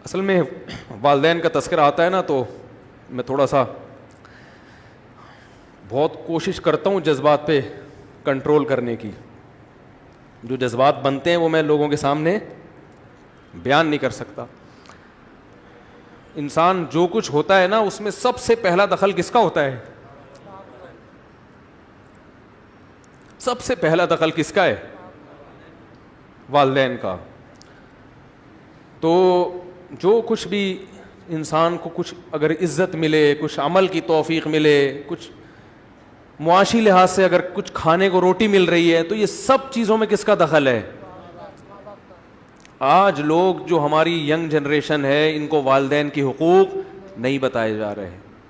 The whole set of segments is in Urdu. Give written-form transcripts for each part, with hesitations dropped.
اصل میں والدین کا تذکرہ آتا ہے نا تو میں تھوڑا سا بہت کوشش کرتا ہوں جذبات پہ کنٹرول کرنے کی. جو جذبات بنتے ہیں وہ میں لوگوں کے سامنے بیان نہیں کر سکتا. انسان جو کچھ ہوتا ہے نا اس میں سب سے پہلا دخل کس کا ہوتا ہے؟ سب سے پہلا دخل کس کا ہے؟ والدین کا. تو جو کچھ بھی انسان کو کچھ اگر عزت ملے, کچھ عمل کی توفیق ملے, کچھ معاشی لحاظ سے اگر کچھ کھانے کو روٹی مل رہی ہے, تو یہ سب چیزوں میں کس کا دخل ہے؟ آج لوگ جو ہماری ینگ جنریشن ہے ان کو والدین کی حقوق نہیں بتائے جا رہے.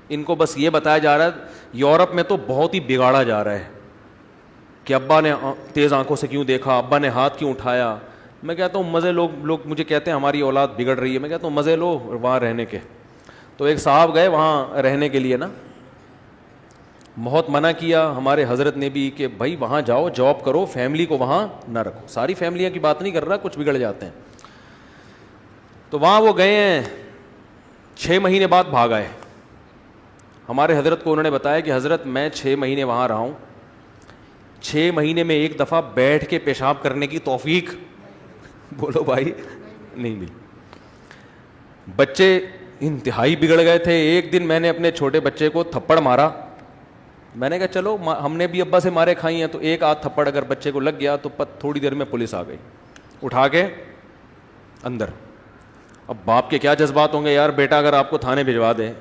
ان کو بس یہ بتایا جا رہا ہے, یورپ میں تو بہت ہی بگاڑا جا رہا ہے کہ ابا نے تیز آنکھوں سے کیوں دیکھا, ابا نے ہاتھ کیوں اٹھایا. میں کہتا ہوں مزے, لوگ مجھے کہتے ہیں ہماری اولاد بگڑ رہی ہے. میں کہتا ہوں مزے لو وہاں رہنے کے. تو ایک صاحب گئے وہاں رہنے کے لیے نا, بہت منع کیا ہمارے حضرت نے بھی کہ بھائی وہاں جاؤ, جاب کرو, فیملی کو وہاں نہ رکھو. ساری فیملیاں کی بات نہیں کر رہا, کچھ بگڑ جاتے ہیں. تو وہاں وہ گئے ہیں, 6 مہینے بعد بھاگ آئے. ہمارے حضرت کو انہوں نے بتایا کہ حضرت میں 6 مہینے وہاں رہا ہوں, 6 مہینے میں ایک دفعہ بیٹھ کے پیشاب کرنے کی توفیق بولو بھائی نہیں ملی. بچے انتہائی بگڑ گئے تھے. ایک دن میں نے اپنے چھوٹے بچے کو تھپڑ مارا. میں نے کہا چلو ہم نے بھی ابا سے مارے کھائی ہیں, تو ایک آدھ تھپڑ اگر بچے کو لگ گیا تو تھوڑی دیر میں پولیس آ گئی, اٹھا کے اندر. اب باپ کے کیا جذبات ہوں گے یار, بیٹا اگر آپ کو تھانے بھجوا دے,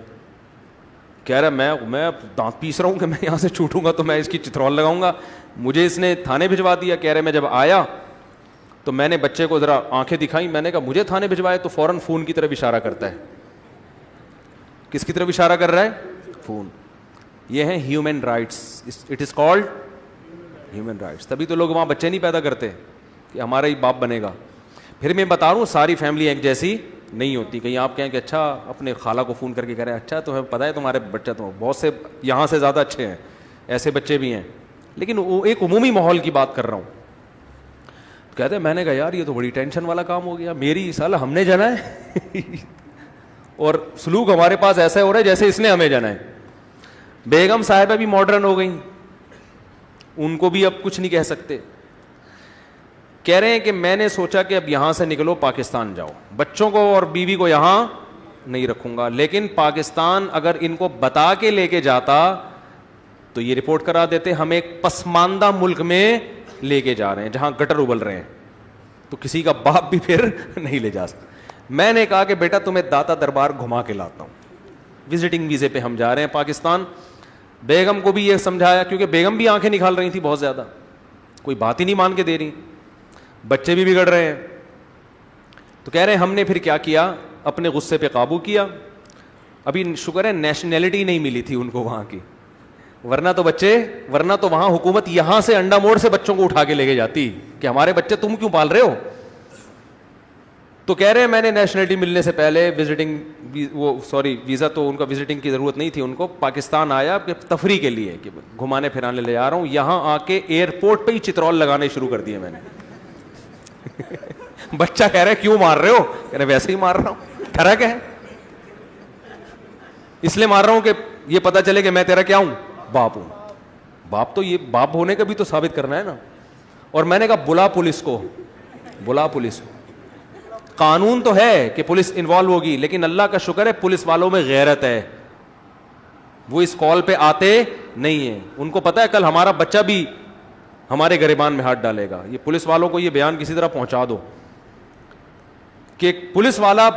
کہہ رہا میں دانت پیس رہا ہوں کہ میں یہاں سے چھوٹوں گا تو میں اس کی چترول لگاؤں گا, مجھے اس نے تھانے بھجوا دیا. کہہ رہے میں جب آیا تو میں نے بچے کو ذرا آنکھیں دکھائیں, میں نے کہا مجھے تھانے بھجوائے, تو فوراً فون کی طرف اشارہ کرتا ہے. کس کی طرف اشارہ کر رہا ہے؟ فون. یہ ہیں human rights, it is called human rights. تبھی تو لوگ وہاں بچے نہیں پیدا کرتے کہ ہمارا ہی باپ بنے گا. پھر میں بتا رہا ہوں ساری فیملی ایک جیسی نہیں ہوتی. کہیں آپ کہیں کہ اچھا اپنے خالہ کو فون کر کے کہہ رہے ہیں اچھا تمہیں پتہ ہے تمہارے بچہ تو بہت سے یہاں سے زیادہ اچھے ہیں, ایسے بچے بھی ہیں. لیکن وہ ایک عمومی ماحول کی بات کر رہا ہوں. کہتے ہیں میں نے کہا یار یہ تو بڑی ٹینشن والا کام ہو گیا, میری سال ہم نے جانا ہے اور سلوک ہمارے پاس ایسا ہو رہا ہے جیسے اس نے ہمیں جانا ہے. بیگم صاحبہ بھی ماڈرن ہو گئیں, ان کو بھی اب کچھ نہیں کہہ سکتے. کہہ رہے ہیں کہ میں نے سوچا کہ اب یہاں سے نکلو پاکستان جاؤ, بچوں کو اور بیوی کو یہاں نہیں رکھوں گا. لیکن پاکستان اگر ان کو بتا کے لے کے جاتا تو یہ رپورٹ کرا دیتے ہم ایک پسماندہ ملک میں لے کے جا رہے ہیں جہاں گٹر ابل رہے ہیں, تو کسی کا باپ بھی پھر نہیں لے جا سکتا. میں نے کہا کہ بیٹا تمہیں داتا دربار گھما کے لاتا ہوں, وزٹنگ ویزے پہ ہم جا رہے ہیں پاکستان. بیگم کو بھی یہ سمجھایا, کیونکہ بیگم بھی آنکھیں نکال رہی تھی بہت زیادہ, کوئی بات ہی نہیں مان کے دے رہی, بچے بھی بگڑ رہے ہیں. تو کہہ رہے ہیں ہم نے پھر کیا کیا, اپنے غصے پہ قابو کیا. ابھی شکر ہے نیشنلٹی نہیں ملی تھی ان کو وہاں کی, ورنہ تو وہاں حکومت یہاں سے انڈا موڑ سے بچوں کو اٹھا کے لے کے جاتی کہ ہمارے بچے تم کیوں پال رہے ہو. تو کہہ رہے ہیں میں نے نیشنلٹی ملنے سے پہلے ویزا تو ان کا وزٹنگ کی ضرورت نہیں تھی ان کو, پاکستان آیا کہ تفریح کے لیے کہ گھمانے پھرانے لے آ رہا ہوں. یہاں آ کے ایئرپورٹ پہ ہی چترول لگانے شروع کر دیے میں نے. بچہ کہہ رہے کیوں مار رہے ہو, کہہ رہے ویسے ہی مار رہا ہوں, فرق ہے اس لیے مار رہا ہوں کہ یہ پتا چلے کہ میں تیرا کیا ہوں, باپ ہوں. باپ تو یہ باپ ہونے کا بھی تو ثابت کرنا ہے نا. اور میں نے کہا بلا پولیس کو. قانون تو ہے کہ پولیس انوالو ہوگی, لیکن اللہ کا شکر ہے پولیس والوں میں غیرت ہے, وہ اس کال پہ آتے نہیں ہیں. ان کو پتا ہے کل ہمارا بچہ بھی ہمارے گریبان میں ہاتھ ڈالے گا. یہ پولیس والوں کو یہ بیان کسی طرح پہنچا دو کہ پولیس والا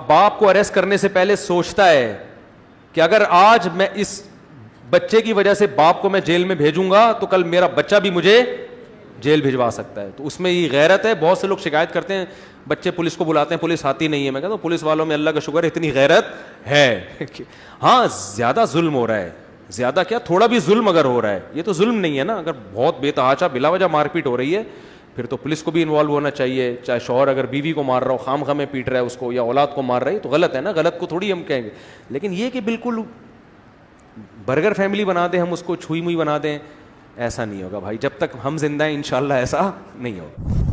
باپ کو اریسٹ کرنے سے پہلے سوچتا ہے کہ اگر آج میں اس بچے کی وجہ سے باپ کو میں جیل میں بھیجوں گا تو کل میرا بچہ بھی مجھے جیل بھجوا سکتا ہے. تو اس میں یہ غیرت ہے. بہت سے لوگ شکایت کرتے ہیں بچے پولیس کو بلاتے ہیں, پولیس آتی نہیں ہے. میں کہتا ہوں پولیس والوں میں اللہ کا شکر ہے اتنی غیرت ہے. ہاں زیادہ ظلم ہو رہا ہے, زیادہ کیا تھوڑا بھی ظلم اگر ہو رہا ہے, یہ تو ظلم نہیں ہے نا. اگر بہت بے تحاشا بلا وجہ مار پیٹ ہو رہی ہے پھر تو پولیس کو بھی انوالو ہونا چاہیے. چاہے شوہر اگر بیوی کو مار رہا ہو, خام خامے پیٹ رہا ہے اس کو, یا اولاد کو مار رہا ہے, تو غلط ہے نا, غلط کو تھوڑی ہم کہیں گے. لیکن یہ کہ بالکل برگر فیملی بنا دیں, ہم اس کو چھوئی موئی بنا دیں, ایسا نہیں ہوگا بھائی. جب تک ہم زندہ ہیں انشاءاللہ ایسا نہیں ہوگا.